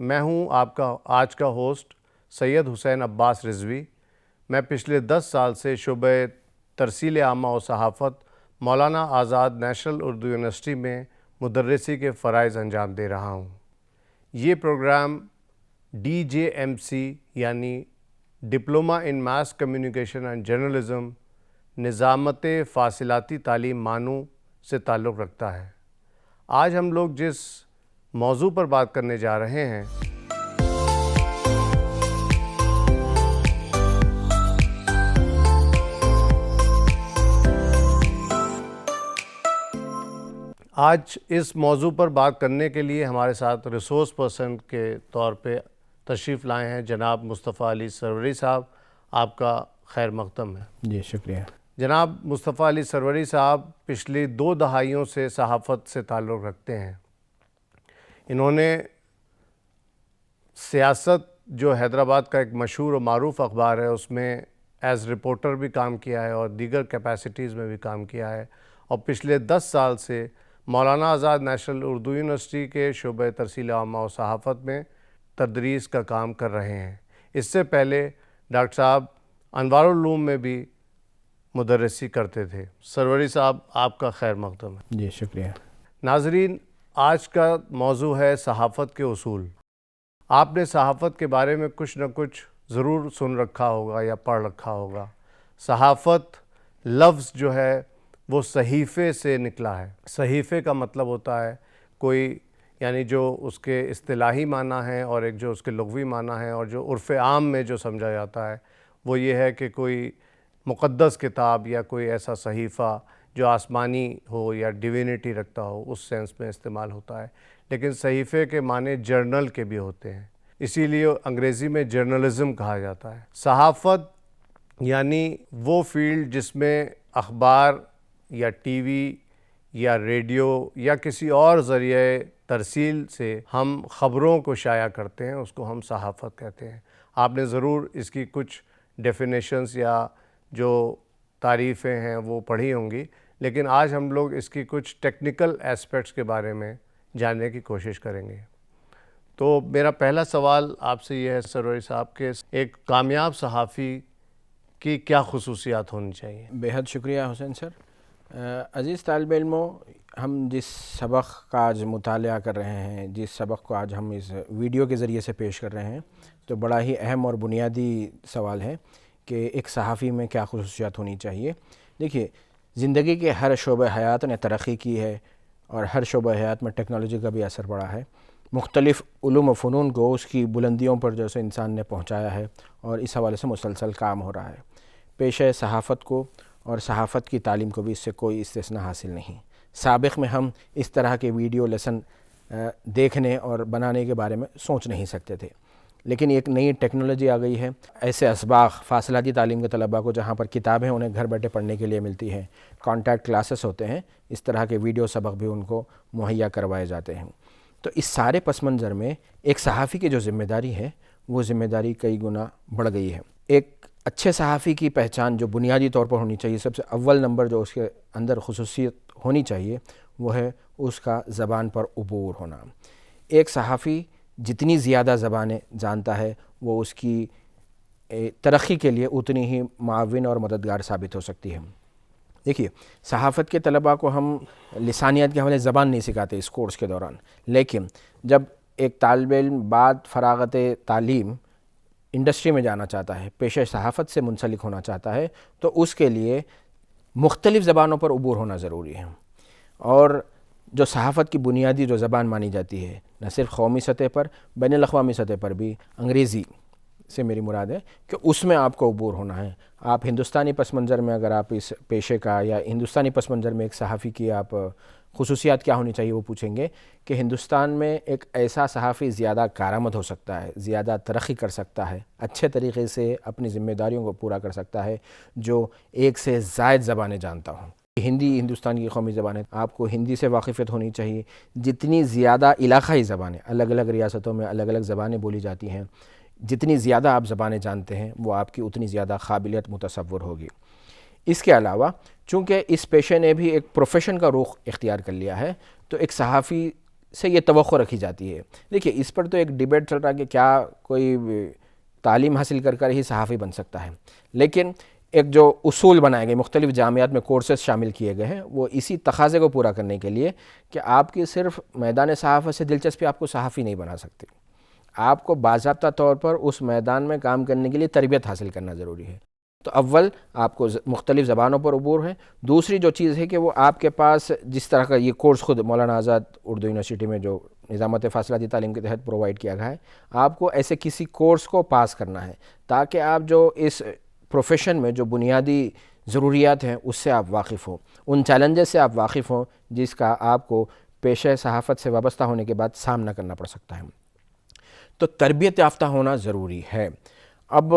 میں ہوں آپ کا آج کا ہوسٹ سید حسین عباس رضوی۔ میں پچھلے 10 سال سے شعبہ ترسیل عامہ و صحافت مولانا آزاد نیشنل اردو یونیورسٹی میں مدرسی کے فرائض انجام دے رہا ہوں۔ یہ پروگرام DJMC یعنی diploma in mass communication and journalism نظامت فاصلاتی تعلیم مانو سے تعلق رکھتا ہے۔ آج ہم لوگ جس موضوع پر بات کرنے جا رہے ہیں آج اس موضوع پر بات کرنے کے لیے ہمارے ساتھ ریسورس پرسن کے طور پہ تشریف لائے ہیں جناب مصطفیٰ علی سروری صاحب۔ آپ کا خیر مقدم ہے۔ جی شکریہ۔ جناب مصطفیٰ علی سروری صاحب پچھلی 2 دہائیوں سے صحافت سے تعلق رکھتے ہیں۔ انہوں نے سیاست جو حیدرآباد کا ایک مشہور و معروف اخبار ہے اس میں ایز رپورٹر بھی کام کیا ہے اور دیگر کیپیسٹیز میں بھی کام کیا ہے، اور پچھلے 10 سال سے مولانا آزاد نیشنل اردو یونیورسٹی کے شعبہ ترسیل عامہ و صحافت میں تدریس کا کام کر رہے ہیں۔ اس سے پہلے ڈاکٹر صاحب انوار العلوم میں بھی مدرسی کرتے تھے۔ سروری صاحب آپ کا خیر مقدم ہے۔ جی شکریہ۔ ناظرین، آج کا موضوع ہے صحافت کے اصول۔ آپ نے صحافت کے بارے میں کچھ نہ کچھ ضرور سن رکھا ہوگا یا پڑھ رکھا ہوگا۔ صحافت لفظ جو ہے وہ صحیفے سے نکلا ہے۔ صحیفے کا مطلب ہوتا ہے کوئی، یعنی جو اس کے اصطلاحی معنی ہے اور ایک جو اس کے لغوی معنی ہے اور جو عرف عام میں جو سمجھا جاتا ہے وہ یہ ہے کہ کوئی مقدس کتاب یا کوئی ایسا صحیفہ جو آسمانی ہو یا ڈیوینٹی رکھتا ہو، اس سینس میں استعمال ہوتا ہے۔ لیکن صحیفے کے معنی جرنل کے بھی ہوتے ہیں، اسی لیے انگریزی میں جرنلزم کہا جاتا ہے۔ صحافت یعنی وہ فیلڈ جس میں اخبار یا ٹی وی یا ریڈیو یا کسی اور ذریعے ترسیل سے ہم خبروں کو شائع کرتے ہیں، اس کو ہم صحافت کہتے ہیں۔ آپ نے ضرور اس کی کچھ ڈیفینیشنز یا جو تعریفیں ہیں وہ پڑھی ہوں گی، لیکن آج ہم لوگ اس کی کچھ ٹیکنیکل ایسپیکٹس کے بارے میں جاننے کی کوشش کریں گے۔ تو میرا پہلا سوال آپ سے یہ ہے سروری صاحب کہ ایک کامیاب صحافی کی کیا خصوصیات ہونی چاہیے؟ بہت شکریہ حسین سر۔ عزیز طالب علموں، ہم جس سبق کا آج مطالعہ کر رہے ہیں، جس سبق کو آج ہم اس ویڈیو کے ذریعے سے پیش کر رہے ہیں، تو بڑا ہی اہم اور بنیادی سوال ہے کہ ایک صحافی میں کیا خصوصیات ہونی چاہیے۔ دیکھیے، زندگی کے ہر شعبہ حیات نے ترقی کی ہے اور ہر شعبہ حیات میں ٹیکنالوجی کا بھی اثر پڑا ہے۔ مختلف علوم و فنون کو اس کی بلندیوں پر جیسے انسان نے پہنچایا ہے اور اس حوالے سے مسلسل کام ہو رہا ہے۔ پیشہ صحافت کو اور صحافت کی تعلیم کو بھی اس سے کوئی استثناء حاصل نہیں۔ سابق میں ہم اس طرح کے ویڈیو لیسن دیکھنے اور بنانے کے بارے میں سوچ نہیں سکتے تھے، لیکن ایک نئی ٹیکنالوجی آ گئی ہے۔ ایسے اسباق فاصلاتی تعلیم کے طلباء کو جہاں پر کتابیں انہیں گھر بیٹھے پڑھنے کے لیے ملتی ہیں، کانٹیکٹ کلاسز ہوتے ہیں، اس طرح کے ویڈیو سبق بھی ان کو مہیا کروائے جاتے ہیں۔ تو اس سارے پس منظر میں ایک صحافی کی جو ذمہ داری ہے وہ ذمہ داری کئی گنا بڑھ گئی ہے۔ ایک اچھے صحافی کی پہچان جو بنیادی طور پر ہونی چاہیے، سب سے اول نمبر جو اس کے اندر خصوصیت ہونی چاہیے وہ ہے اس کا زبان پر عبور ہونا۔ ایک صحافی جتنی زیادہ زبانیں جانتا ہے وہ اس کی ترقی کے لیے اتنی ہی معاون اور مددگار ثابت ہو سکتی ہے۔ دیکھیے، صحافت کے طلباء کو ہم لسانیات کے حوالے زبان نہیں سکھاتے اس کورس کے دوران، لیکن جب ایک طالب علم بعد فراغت تعلیم انڈسٹری میں جانا چاہتا ہے، پیشہ صحافت سے منسلک ہونا چاہتا ہے، تو اس کے لیے مختلف زبانوں پر عبور ہونا ضروری ہے۔ اور جو صحافت کی بنیادی جو زبان مانی جاتی ہے، نہ صرف قومی سطح پر، بین الاقوامی سطح پر بھی انگریزی سے میری مراد ہے کہ اس میں آپ کو عبور ہونا ہے۔ آپ ہندوستانی پس منظر میں اگر آپ اس پیشے کا یا ہندوستانی پس منظر میں ایک صحافی کی آپ خصوصیات کیا ہونی چاہیے وہ پوچھیں گے کہ ہندوستان میں ایک ایسا صحافی زیادہ کارآمد ہو سکتا ہے، زیادہ ترقی کر سکتا ہے، اچھے طریقے سے اپنی ذمہ داریوں کو پورا کر سکتا ہے جو ایک سے زائد زبانیں جانتا ہوں۔ ہندی ہندوستان کی قومی زبان ہے، آپ کو ہندی سے واقفیت ہونی چاہیے۔ جتنی زیادہ علاقائی زبانیں، الگ الگ ریاستوں میں الگ الگ زبانیں بولی جاتی ہیں، جتنی زیادہ آپ زبانیں جانتے ہیں وہ آپ کی اتنی زیادہ قابلیت متصور ہوگی۔ اس کے علاوہ چونکہ اس پیشے نے بھی ایک پروفیشن کا رخ اختیار کر لیا ہے، تو ایک صحافی سے یہ توقع رکھی جاتی ہے۔ دیکھیے اس پر تو ایک ڈیبیٹ چل رہا ہے کہ کیا کوئی تعلیم حاصل کر ہی صحافی بن سکتا ہے، لیکن ایک جو اصول بنائے گئے، مختلف جامعات میں کورسز شامل کیے گئے ہیں، وہ اسی تقاضے کو پورا کرنے کے لیے کہ آپ کی صرف میدان صحافت سے دلچسپی آپ کو صحافی نہیں بنا سکتی، آپ کو باضابطہ طور پر اس میدان میں کام کرنے کے لیے تربیت حاصل کرنا ضروری ہے۔ تو اول آپ کو مختلف زبانوں پر عبور ہے، دوسری جو چیز ہے کہ وہ آپ کے پاس جس طرح کا یہ کورس خود مولانا آزاد اردو یونیورسٹی میں جو نظامت فاصلاتی تعلیم کے تحت پرووائڈ کیا گیا ہے، آپ کو ایسے کسی کورس کو پاس کرنا ہے تاکہ آپ جو اس پروفیشن میں جو بنیادی ضروریات ہیں اس سے آپ واقف ہوں، ان چیلنجز سے آپ واقف ہوں جس کا آپ کو پیشہ صحافت سے وابستہ ہونے کے بعد سامنا کرنا پڑ سکتا ہے۔ تو تربیت یافتہ ہونا ضروری ہے۔ اب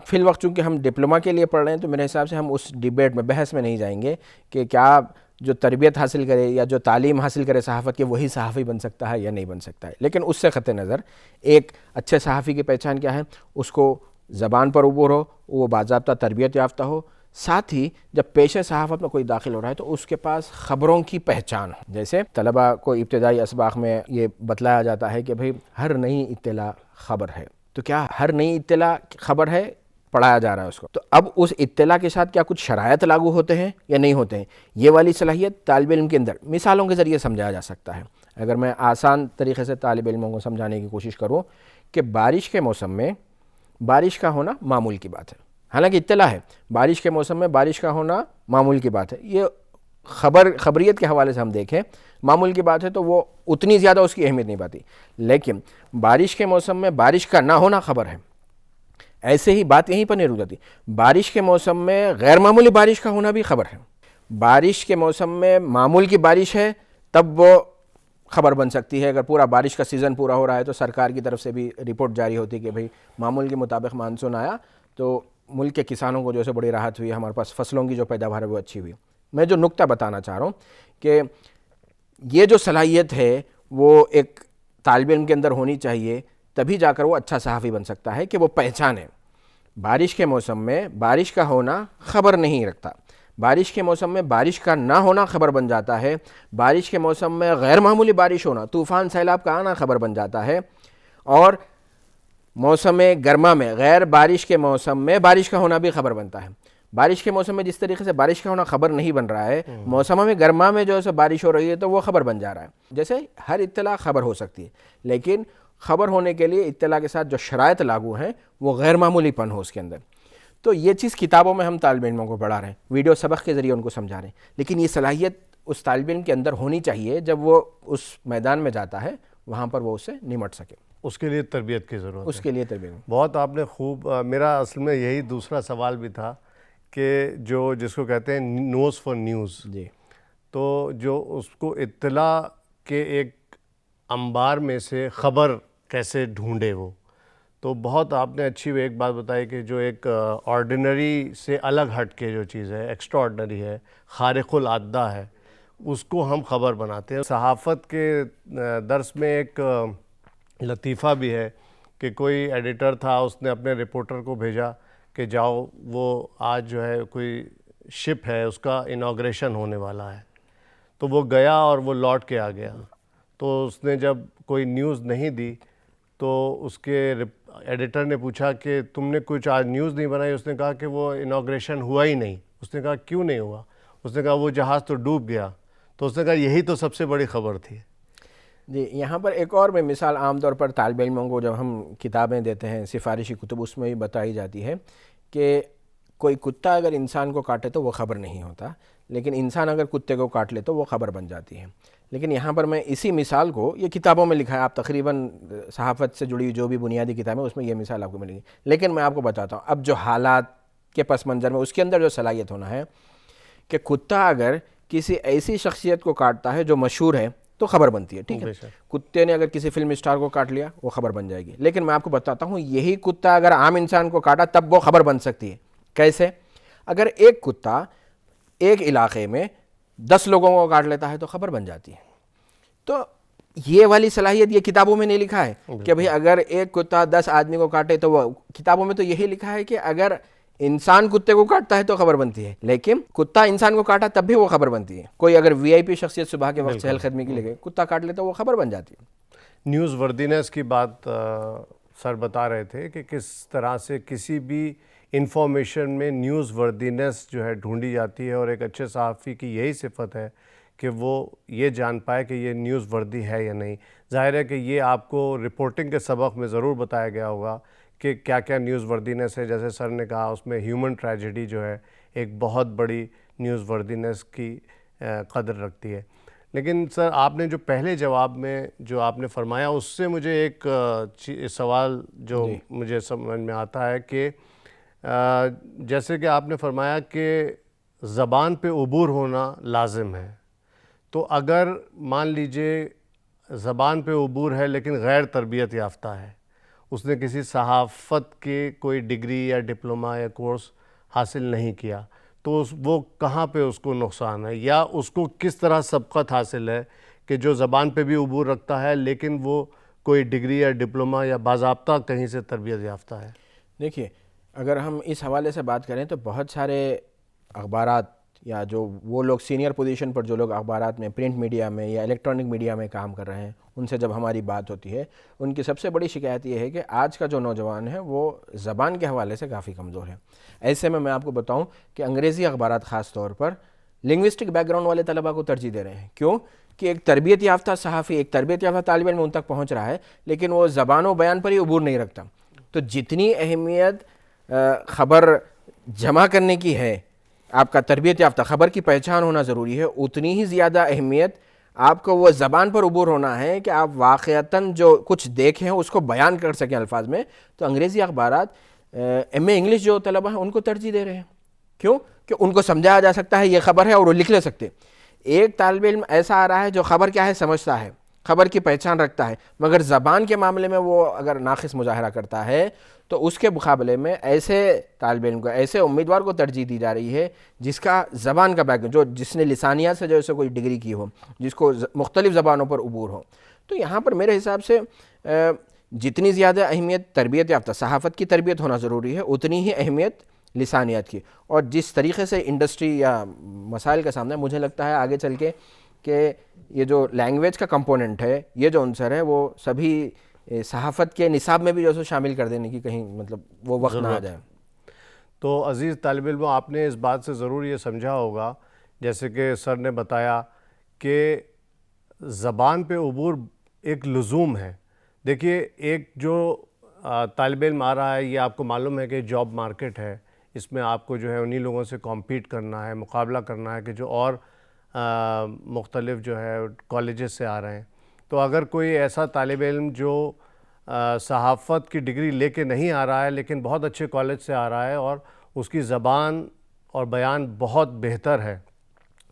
فی الوقت چونکہ ہم ڈپلوما کے لیے پڑھ رہے ہیں تو میرے حساب سے ہم اس ڈیبیٹ میں بحث میں نہیں جائیں گے کہ کیا جو تربیت حاصل کرے یا جو تعلیم حاصل کرے صحافت کے وہی صحافی بن سکتا ہے یا نہیں بن سکتا ہے، لیکن اس سے قطع نظر ایک اچھے صحافی کی پہچان کیا ہے، اس کو زبان پر عبور ہو، وہ باضابطہ تربیت یافتہ ہو، ساتھ ہی جب پیشہ صحافت میں کوئی داخل ہو رہا ہے تو اس کے پاس خبروں کی پہچان ہو۔ جیسے طلباء کو ابتدائی اسباق میں یہ بتلایا جاتا ہے کہ بھئی ہر نئی اطلاع خبر ہے، تو کیا ہر نئی اطلاع خبر ہے؟ پڑھایا جا رہا ہے اس کو، تو اب اس اطلاع کے ساتھ کیا کچھ شرائط لاگو ہوتے ہیں یا نہیں ہوتے ہیں؟ یہ والی صلاحیت طالب علم کے اندر مثالوں کے ذریعے سمجھایا جا سکتا ہے۔ اگر میں آسان طریقے سے طالب علموں کو سمجھانے کی کوشش کروں کہ بارش کے موسم میں بارش کا ہونا معمول کی بات ہے، حالانکہ اطلاع ہے بارش کے موسم میں بارش کا ہونا معمول کی بات ہے، یہ خبریت کے حوالے سے ہم دیکھیں معمول کی بات ہے تو وہ اتنی زیادہ اس کی اہمیت نہیں پاتی، لیکن بارش کے موسم میں بارش کا نہ ہونا خبر ہے۔ ایسے ہی بات یہیں پر نہیں رک جاتی، بارش کے موسم میں غیر معمولی بارش کا ہونا بھی خبر ہے۔ بارش کے موسم میں معمول کی بارش ہے تب وہ خبر بن سکتی ہے، اگر پورا بارش کا سیزن پورا ہو رہا ہے تو سرکار کی طرف سے بھی رپورٹ جاری ہوتی ہے کہ بھئی معمول کے مطابق مانسون آیا تو ملک کے کسانوں کو جو ہے بڑی راحت ہوئی، ہمارے پاس فصلوں کی جو پیداوار ہے وہ اچھی ہوئی۔ میں جو نکتہ بتانا چاہ رہا ہوں کہ یہ جو صلاحیت ہے وہ ایک طالب علم کے اندر ہونی چاہیے، تبھی جا کر وہ اچھا صحافی بن سکتا ہے کہ وہ پہچانے بارش کے موسم میں بارش کا ہونا خبر نہیں رکھتا، بارش کے موسم میں بارش کا نہ ہونا خبر بن جاتا ہے، بارش کے موسم میں غیر معمولی بارش ہونا، طوفان سیلاب کا آنا خبر بن جاتا ہے، اور موسم گرما میں غیر بارش کے موسم میں بارش کا ہونا بھی خبر بنتا ہے۔ بارش کے موسم میں جس طریقے سے بارش کا ہونا خبر نہیں بن رہا ہے، موسم میں گرما میں جو ہے بارش ہو رہی ہے تو وہ خبر بن جا رہا ہے۔ جیسے ہر اطلاع خبر ہو سکتی ہے، لیکن خبر ہونے کے لیے اطلاع کے ساتھ جو شرائط لاگو ہیں وہ غیر معمولی پن ہو اس کے اندر۔ تو یہ چیز کتابوں میں ہم طالب علموں کو پڑھا رہے ہیں، ویڈیو سبق کے ذریعے ان کو سمجھا رہے ہیں، لیکن یہ صلاحیت اس طالب علم کے اندر ہونی چاہیے جب وہ اس میدان میں جاتا ہے وہاں پر وہ اسے نمٹ سکے۔ اس کے لیے تربیت کی ضرورت ہے، اس کے لیے تربیت۔ بہت آپ نے خوب، میرا اصل میں یہی دوسرا سوال بھی تھا کہ جس کو کہتے ہیں نوز فار نیوز، جی، تو جو اس کو اطلاع کے ایک انبار میں سے خبر کیسے ڈھونڈے وہ، تو بہت آپ نے اچھی ایک بات بتائی کہ جو ایک آرڈینری سے الگ ہٹ کے جو چیز ہے، ایکسٹرا آرڈینری ہے، خارق العادہ ہے، اس کو ہم خبر بناتے ہیں۔ صحافت کے درس میں ایک لطیفہ بھی ہے کہ کوئی ایڈیٹر تھا، اس نے اپنے رپورٹر کو بھیجا کہ جاؤ وہ آج جو ہے کوئی شپ ہے اس کا انوگریشن ہونے والا ہے، تو وہ گیا اور وہ لوٹ کے آ گیا، تو اس نے جب کوئی نیوز نہیں دی تو اس کے ایڈیٹر نے پوچھا کہ تم نے کچھ آج نیوز نہیں بنائی؟ اس نے کہا کہ وہ انوگریشن ہوا ہی نہیں۔ اس نے کہا کیوں نہیں ہوا؟ اس نے کہا وہ جہاز تو ڈوب گیا۔ تو اس نے کہا یہی تو سب سے بڑی خبر تھی۔ جی، یہاں پر ایک اور میں مثال عام طور پر طالب علموں کو جب ہم کتابیں دیتے ہیں، سفارشی کتب، اس میں بھی بتائی جاتی ہے کہ کوئی کتا اگر انسان کو کاٹے تو وہ خبر نہیں ہوتا، لیکن انسان اگر کتے کو کاٹ لے تو وہ خبر بن جاتی ہے۔ لیکن یہاں پر میں اسی مثال کو، یہ کتابوں میں لکھا ہے، آپ تقریباً صحافت سے جڑی جو بھی بنیادی کتابیں اس میں یہ مثال آپ کو ملے گی، لیکن میں آپ کو بتاتا ہوں اب جو حالات کے پس منظر میں اس کے اندر جو صلاحیت ہونا ہے کہ کتا اگر کسی ایسی شخصیت کو کاٹتا ہے جو مشہور ہے تو خبر بنتی ہے، ٹھیک ہے، کتے نے اگر کسی فلم اسٹار کو کاٹ لیا وہ خبر بن جائے گی، لیکن میں آپ کو بتاتا ہوں یہی کتا اگر عام انسان کو کاٹا تب وہ خبر بن سکتی ہے۔ کیسے؟ اگر ایک کتا ایک علاقے میں 10 لوگوں کو کاٹ لیتا ہے تو خبر بن جاتی ہے۔ تو یہ والی صلاحیت یہ کتابوں میں نہیں لکھا ہے کہ بھئی اگر ایک کتا 10 آدمی کو کاٹے تو وہ کتابوں میں تو یہی لکھا ہے کہ اگر انسان کتے کو کاٹتا ہے تو خبر بنتی ہے، لیکن کتا انسان کو کاٹا تب بھی وہ خبر بنتی ہے. کوئی اگر وی آئی پی شخصیت صبح کے وقت چہل قدمی کے لیے کتا کاٹ لے تو وہ خبر بن جاتی ہے. نیوز وردینس کی بات سر بتا رہے تھے کہ کس طرح سے کسی بھی انفارمیشن میں نیوز وردینس جو ہے ڈھونڈی جاتی ہے، اور ایک اچھے صحافی کی یہی صفت ہے کہ وہ یہ جان پائے کہ یہ نیوز وردی ہے یا نہیں. ظاہر ہے کہ یہ آپ کو رپورٹنگ کے سبق میں ضرور بتایا گیا ہوگا کہ کیا کیا نیوز وردینس ہے. جیسے سر نے کہا اس میں ہیومن ٹریجڈی جو ہے ایک بہت بڑی نیوز وردینس کی قدر رکھتی ہے. لیکن سر آپ نے جو پہلے جواب میں جو آپ نے فرمایا اس سے مجھے ایک سوال جو مجھے سمجھ میں آتا ہے کہ جیسے کہ آپ نے فرمایا کہ زبان پہ عبور ہونا لازم ہے، تو اگر مان لیجئے زبان پہ عبور ہے لیکن غیر تربیت یافتہ ہے، اس نے کسی صحافت کے کوئی ڈگری یا ڈپلومہ یا کورس حاصل نہیں کیا، تو وہ کہاں پہ اس کو نقصان ہے، یا اس کو کس طرح سبقت حاصل ہے کہ جو زبان پہ بھی عبور رکھتا ہے لیکن وہ کوئی ڈگری یا ڈپلومہ یا باضابطہ کہیں سے تربیت یافتہ ہے؟ دیکھیے اگر ہم اس حوالے سے بات کریں تو بہت سارے اخبارات یا جو وہ لوگ سینئر پوزیشن پر جو لوگ اخبارات میں، پرنٹ میڈیا میں یا الیکٹرانک میڈیا میں کام کر رہے ہیں، ان سے جب ہماری بات ہوتی ہے ان کی سب سے بڑی شکایت یہ ہے کہ آج کا جو نوجوان ہے وہ زبان کے حوالے سے کافی کمزور ہے. ایسے میں آپ کو بتاؤں کہ انگریزی اخبارات خاص طور پر لنگوسٹک بیک گراؤنڈ والے طلباء کو ترجیح دے رہے ہیں. کیوں؟ کہ ایک تربیت یافتہ صحافی، ایک تربیت یافتہ طالب علم ان تک پہنچ رہا ہے لیکن وہ زبان و بیان پر ہی عبور نہیں رکھتا. تو جتنی اہمیت خبر جمع کرنے کی ہے، آپ کا تربیت یافتہ خبر کی پہچان ہونا ضروری ہے، اتنی ہی زیادہ اہمیت آپ کو وہ زبان پر عبور ہونا ہے کہ آپ واقعتاً جو کچھ دیکھیں اس کو بیان کر سکیں الفاظ میں. تو انگریزی اخبارات ایم اے انگلش جو طلبہ ہیں ان کو ترجیح دے رہے ہیں. کیوں؟ کہ ان کو سمجھایا جا سکتا ہے یہ خبر ہے اور وہ لکھ لے سکتے. ایک طالب علم ایسا آ رہا ہے جو خبر کیا ہے سمجھتا ہے، خبر کی پہچان رکھتا ہے، مگر زبان کے معاملے میں وہ اگر ناقص مظاہرہ کرتا ہے تو اس کے مقابلے میں ایسے طالب علم کو، ایسے امیدوار کو ترجیح دی جا رہی ہے جس کا زبان کا بیک گراؤنڈ، جس نے لسانیات سے جو اسے کوئی ڈگری کی ہو، جس کو مختلف زبانوں پر عبور ہو. تو یہاں پر میرے حساب سے جتنی زیادہ اہمیت تربیت یافتہ صحافت کی تربیت ہونا ضروری ہے، اتنی ہی اہمیت لسانیات کی. اور جس طریقے سے انڈسٹری یا مسائل کا سامنا ہے، مجھے لگتا ہے آگے چل کے کہ یہ جو لینگویج کا کمپوننٹ ہے، یہ جو عنصر ہے وہ سبھی صحافت کے نصاب میں بھی جو ہے شامل کر دینے کی کہیں مطلب وہ وقت نہ آ جائے. تو عزیز طالب علموں، آپ نے اس بات سے ضرور یہ سمجھا ہوگا جیسے کہ سر نے بتایا کہ زبان پہ عبور ایک لزوم ہے. دیکھیے ایک جو طالب علم آ رہا ہے، یہ آپ کو معلوم ہے کہ جاب مارکیٹ ہے، اس میں آپ کو جو ہے انہی لوگوں سے کمپیٹ کرنا ہے، مقابلہ کرنا ہے کہ جو اور مختلف جو ہے کالجز سے آ رہے ہیں. تو اگر کوئی ایسا طالب علم جو صحافت کی ڈگری لے کے نہیں آ رہا ہے لیکن بہت اچھے کالج سے آ رہا ہے اور اس کی زبان اور بیان بہت بہتر ہے،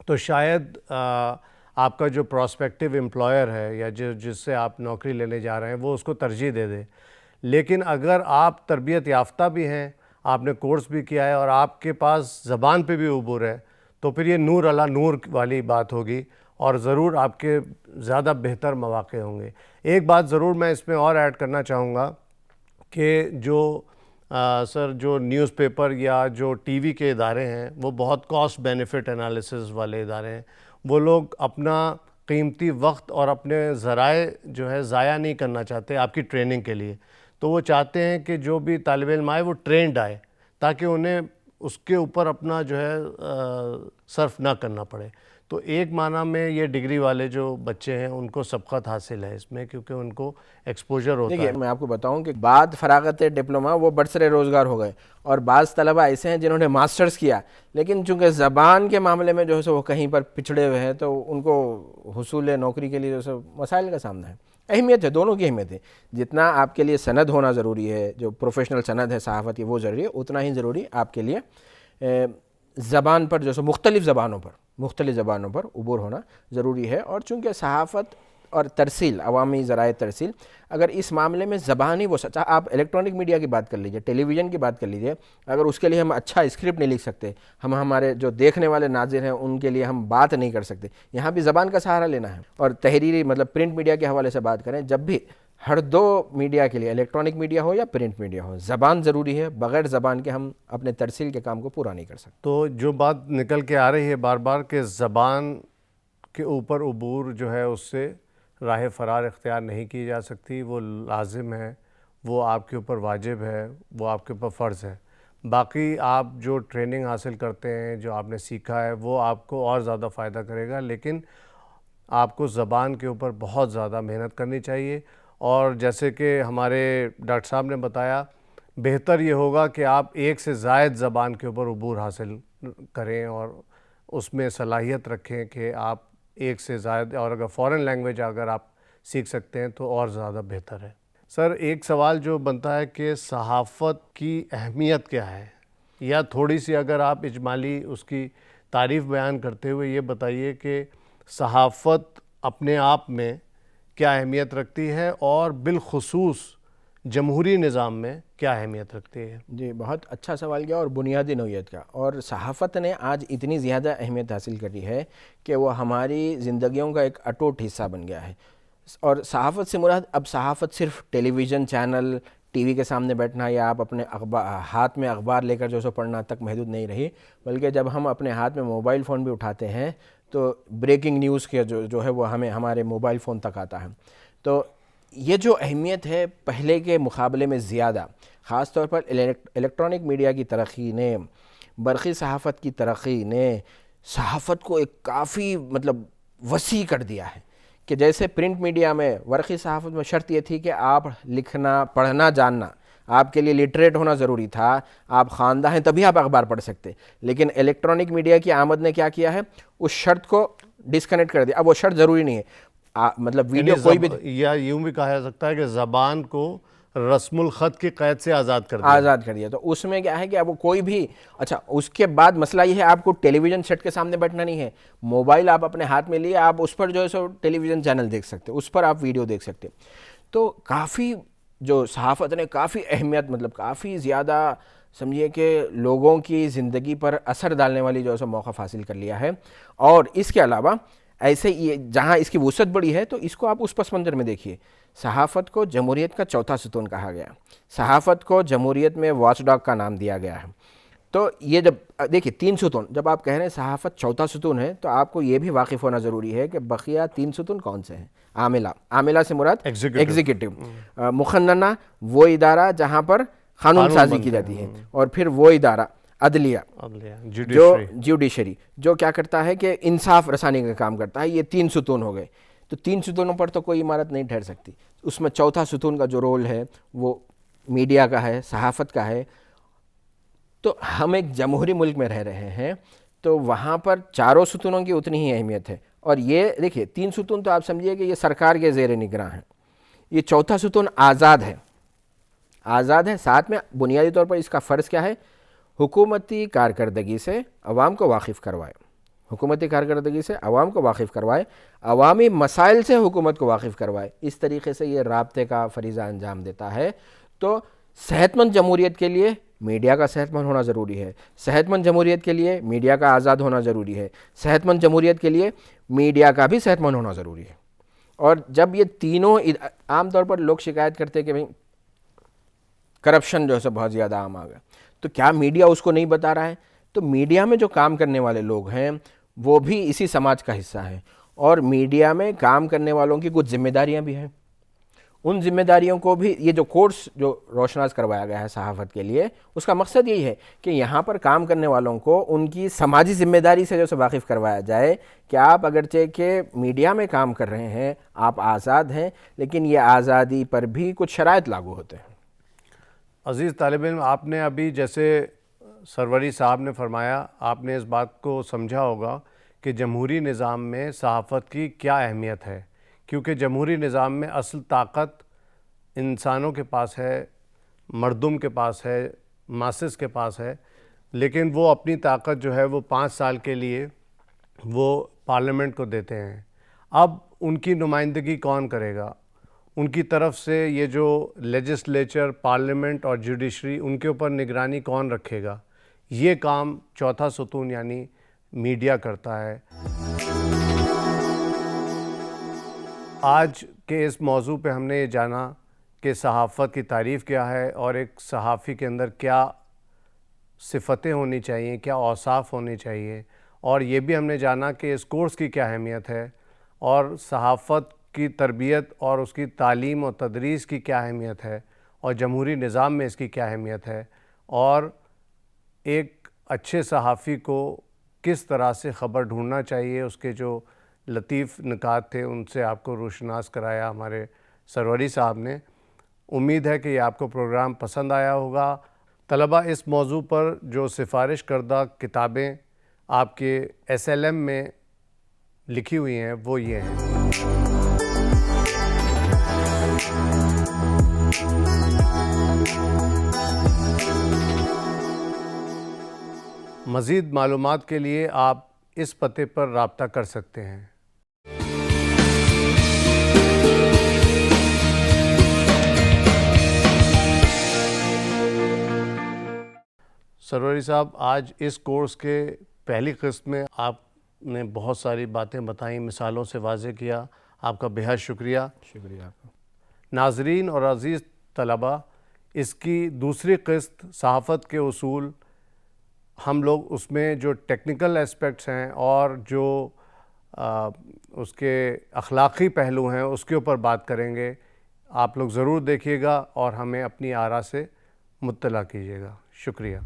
تو شاید آپ کا جو پراسپیکٹیو امپلائر ہے یا جس سے آپ نوکری لینے جا رہے ہیں وہ اس کو ترجیح دے دے. لیکن اگر آپ تربیت یافتہ بھی ہیں، آپ نے کورس بھی کیا ہے اور آپ کے پاس زبان پہ بھی عبور ہے، تو پھر یہ نور علی نور والی بات ہوگی اور ضرور آپ کے زیادہ بہتر مواقع ہوں گے. ایک بات ضرور میں اس میں اور ایڈ کرنا چاہوں گا کہ جو سر جو نیوز پیپر یا جو ٹی وی کے ادارے ہیں وہ بہت کاسٹ بینیفٹ انالیسز والے ادارے ہیں. وہ لوگ اپنا قیمتی وقت اور اپنے ذرائع جو ہے ضائع نہیں کرنا چاہتے آپ کی ٹریننگ کے لیے. تو وہ چاہتے ہیں کہ جو بھی طالب علم آئے وہ ٹرینڈ آئے تاکہ انہیں اس کے اوپر اپنا جو ہے صرف نہ کرنا پڑے. تو ایک معنی میں یہ ڈگری والے جو بچے ہیں ان کو سبقت حاصل ہے اس میں، کیونکہ ان کو ایکسپوجر ہوتا ہے. دیکھیے میں آپ کو بتاؤں کہ بعد فراغت ڈپلومہ وہ برسر روزگار ہو گئے، اور بعض طلبہ ایسے ہیں جنہوں نے ماسٹرز کیا لیکن چونکہ زبان کے معاملے میں جو ہے وہ کہیں پر پچھڑے ہوئے ہیں، تو ان کو حصول نوکری کے لیے جو ہے مسائل کا سامنا ہے. اہمیت ہے، دونوں کی اہمیت ہے. جتنا آپ کے لیے سند ہونا ضروری ہے، جو پروفیشنل سند ہے صحافت کی وہ ضروری ہے، اتنا ہی ضروری آپ کے لیے زبان پر جو ہے مختلف زبانوں پر عبور ہونا ضروری ہے. اور چونکہ صحافت اور ترسیل، عوامی ذرائع ترسیل، اگر اس معاملے میں زبانی وہ سچا، آپ الیکٹرانک میڈیا کی بات کر لیجئے، ٹیلی ویژن کی بات کر لیجئے، اگر اس کے لیے ہم اچھا اسکرپٹ نہیں لکھ سکتے، ہم ہمارے جو دیکھنے والے ناظر ہیں ان کے لیے ہم بات نہیں کر سکتے، یہاں بھی زبان کا سہارا لینا ہے. اور تحریری مطلب پرنٹ میڈیا کے حوالے سے بات کریں، جب بھی ہر دو میڈیا کے لیے، الیکٹرانک میڈیا ہو یا پرنٹ میڈیا ہو، زبان ضروری ہے. بغیر زبان کے ہم اپنے ترسیل کے کام کو پورا نہیں کر سکتے. تو جو بات نکل کے آ رہی ہے بار بار کہ زبان کے اوپر عبور جو ہے اس سے راہ فرار اختیار نہیں کی جا سکتی، وہ لازم ہے، وہ آپ کے اوپر واجب ہے، وہ آپ کے اوپر فرض ہے. باقی آپ جو ٹریننگ حاصل کرتے ہیں، جو آپ نے سیکھا ہے، وہ آپ کو اور زیادہ فائدہ کرے گا، لیکن آپ کو زبان کے اوپر بہت زیادہ محنت کرنی چاہیے. اور جیسے کہ ہمارے ڈاکٹر صاحب نے بتایا، بہتر یہ ہوگا کہ آپ ایک سے زائد زبان کے اوپر عبور حاصل کریں اور اس میں صلاحیت رکھیں کہ آپ ایک سے زائد، اور اگر فورن لینگویج اگر آپ سیکھ سکتے ہیں تو اور زیادہ بہتر ہے. سر، ایک سوال جو بنتا ہے کہ صحافت کی اہمیت کیا ہے، یا تھوڑی سی اگر آپ اجمالی اس کی تعریف بیان کرتے ہوئے یہ بتائیے کہ صحافت اپنے آپ میں کیا اہمیت رکھتی ہے اور بالخصوص جمہوری نظام میں کیا اہمیت رکھتی ہے؟ جی، بہت اچھا سوال کیا اور بنیادی نوعیت کا. اور صحافت نے آج اتنی زیادہ اہمیت حاصل کری ہے کہ وہ ہماری زندگیوں کا ایک اٹوٹ حصہ بن گیا ہے. اور صحافت سے مراد اب صحافت صرف ٹیلی ویژن چینل، ٹی وی کے سامنے بیٹھنا یا آپ اپنے ہاتھ میں اخبار لے کر جو سو پڑھنا تک محدود نہیں رہی، بلکہ جب ہم اپنے ہاتھ میں موبائل فون بھی اٹھاتے ہیں تو بریکنگ نیوز کے جو ہے وہ ہمیں ہمارے موبائل فون تک آتا ہے. تو یہ جو اہمیت ہے پہلے کے مقابلے میں زیادہ، خاص طور پر الیکٹرانک میڈیا کی ترقی نے، برقی صحافت کی ترقی نے صحافت کو ایک کافی مطلب وسیع کر دیا ہے. کہ جیسے پرنٹ میڈیا میں، ورقی صحافت میں شرط یہ تھی کہ آپ لکھنا پڑھنا جاننا، آپ کے لیے لٹریٹ ہونا ضروری تھا، آپ خواندہ ہیں تبھی آپ اخبار پڑھ سکتے. لیکن الیکٹرانک میڈیا کی آمد نے کیا کیا ہے، اس شرط کو ڈسکنیکٹ کر دیا. اب وہ شرط ضروری نہیں ہے، مطلب ویڈیو کوئی بھی، یا یوں بھی کہا جا سکتا ہے کہ زبان کو رسم الخط کی قید سے آزاد کر دیا. آزاد کر دیا. تو اس میں کیا ہے کہ اب وہ کوئی بھی، اچھا اس کے بعد مسئلہ یہ ہے آپ کو ٹیلی ویژن سیٹ کے سامنے بیٹھنا نہیں ہے، موبائل آپ اپنے ہاتھ میں لیے، آپ اس پر جو ہے سو ٹیلی ویژن چینل دیکھ سکتے، اس پر آپ ویڈیو دیکھ سکتے. تو کافی جو صحافت نے کافی اہمیت، مطلب کافی زیادہ سمجھیے کہ لوگوں کی زندگی پر اثر ڈالنے والی جو ہے سو موقف حاصل کر لیا ہے. اور اس کے علاوہ ایسے یہ جہاں اس کی وسعت بڑی ہے تو اس کو آپ اس پس منظر میں دیکھیے. صحافت کو جمہوریت کا چوتھا ستون کہا گیا، صحافت کو جمہوریت میں واچ ڈاگ کا نام دیا گیا ہے. تو یہ جب دیکھیے 3 ستون، جب آپ کہہ رہے ہیں صحافت چوتھا ستون ہے تو آپ کو یہ بھی واقف ہونا ضروری ہے کہ بقیہ 3 ستون کون سے ہیں. عاملہ سے مراد ایگزیکٹو، مقننہ وہ ادارہ جہاں پر قانون سازی کی جاتی ہے، اور پھر وہ ادارہ عدلیہ جو جوڈیشری جو کیا کرتا ہے کہ انصاف رسانی کا کام کرتا ہے. یہ 3 ستون ہو گئے. تو 3 ستونوں پر تو کوئی عمارت نہیں ٹھہر سکتی. اس میں چوتھا ستون کا جو رول ہے وہ میڈیا کا ہے، صحافت کا ہے. تو ہم ایک جمہوری ملک میں رہ رہے ہیں تو وہاں پر چاروں ستونوں کی اتنی ہی اہمیت ہے. اور یہ دیکھیے 3 ستون تو آپ سمجھیے کہ یہ سرکار کے زیر نگراں ہیں. یہ چوتھا ستون آزاد ہے، ساتھ میں بنیادی طور پر اس کا فرض کیا ہے، حکومتی کارکردگی سے عوام کو واقف کروائے، عوامی مسائل سے حکومت کو واقف کروائے. اس طریقے سے یہ رابطے کا فریضہ انجام دیتا ہے. تو صحت مند جمہوریت کے لیے میڈیا کا صحت مند ہونا ضروری ہے، صحت مند جمہوریت کے لیے میڈیا کا آزاد ہونا ضروری ہے، صحت مند جمہوریت کے لیے میڈیا کا بھی صحت مند ہونا ضروری ہے. اور جب یہ تینوں، عام طور پر لوگ شکایت کرتے کہ بھئی کرپشن جو ہے بہت زیادہ عام آ گیا، تو کیا میڈیا اس کو نہیں بتا رہا ہے؟ تو میڈیا میں جو کام کرنے والے لوگ ہیں وہ بھی اسی سماج کا حصہ ہیں، اور میڈیا میں کام کرنے والوں کی کچھ ذمہ داریاں بھی ہیں. ان ذمہ داریوں کو بھی یہ جو کورس جو روشناس کروایا گیا ہے صحافت کے لیے، اس کا مقصد یہی ہے کہ یہاں پر کام کرنے والوں کو ان کی سماجی ذمہ داری سے جو واقف کروایا جائے کہ آپ اگرچہ کہ میڈیا میں کام کر رہے ہیں، آپ آزاد ہیں، لیکن یہ آزادی پر بھی کچھ شرائط لاگو ہوتے ہیں. عزیز طالب علم، آپ نے ابھی جیسے سروری صاحب نے فرمایا، آپ نے اس بات کو سمجھا ہوگا کہ جمہوری نظام میں صحافت کی کیا اہمیت ہے، کیونکہ جمہوری نظام میں اصل طاقت انسانوں کے پاس ہے، مردم کے پاس ہے، ماسس کے پاس ہے، لیکن وہ اپنی طاقت جو ہے وہ 5 سال کے لیے وہ پارلیمنٹ کو دیتے ہیں. اب ان کی نمائندگی کون کرے گا؟ ان کی طرف سے یہ جو لیجسلیچر، پارلیمنٹ اور جوڈیشری، ان کے اوپر نگرانی کون رکھے گا؟ یہ کام چوتھا ستون یعنی میڈیا کرتا ہے۔ آج کے اس موضوع پہ ہم نے یہ جانا کہ صحافت کی تعریف کیا ہے اور ایک صحافی کے اندر کیا صفتیں ہونی چاہیے، کیا اوصاف ہونے چاہیے، اور یہ بھی ہم نے جانا کہ اس کورس کی کیا اہمیت ہے اور صحافت کی تربیت اور اس کی تعلیم و تدریس کی کیا اہمیت ہے اور جمہوری نظام میں اس کی کیا اہمیت ہے، اور ایک اچھے صحافی کو کس طرح سے خبر ڈھونڈنا چاہیے۔ اس کے جو لطیف نکات تھے ان سے آپ کو روشناس کرایا ہمارے سروری صاحب نے۔ امید ہے کہ یہ آپ کو پروگرام پسند آیا ہوگا۔ طلبہ، اس موضوع پر جو سفارش کردہ کتابیں آپ کے SLM میں لکھی ہوئی ہیں وہ یہ ہیں۔ مزید معلومات کے لیے آپ اس پتے پر رابطہ کر سکتے ہیں۔ سروری صاحب، آج اس کورس کے پہلی قسط میں آپ نے بہت ساری باتیں بتائیں، مثالوں سے واضح کیا، آپ کا بہت شکریہ۔ شکریہ آپ کا۔ ناظرین اور عزیز طلبہ، اس کی دوسری قسط صحافت کے اصول، ہم لوگ اس میں جو ٹیکنیکل اسپیکٹس ہیں اور جو اس کے اخلاقی پہلو ہیں اس کے اوپر بات کریں گے۔ آپ لوگ ضرور دیکھیے گا اور ہمیں اپنی آراء سے مطلع کیجیے گا۔ شکریہ۔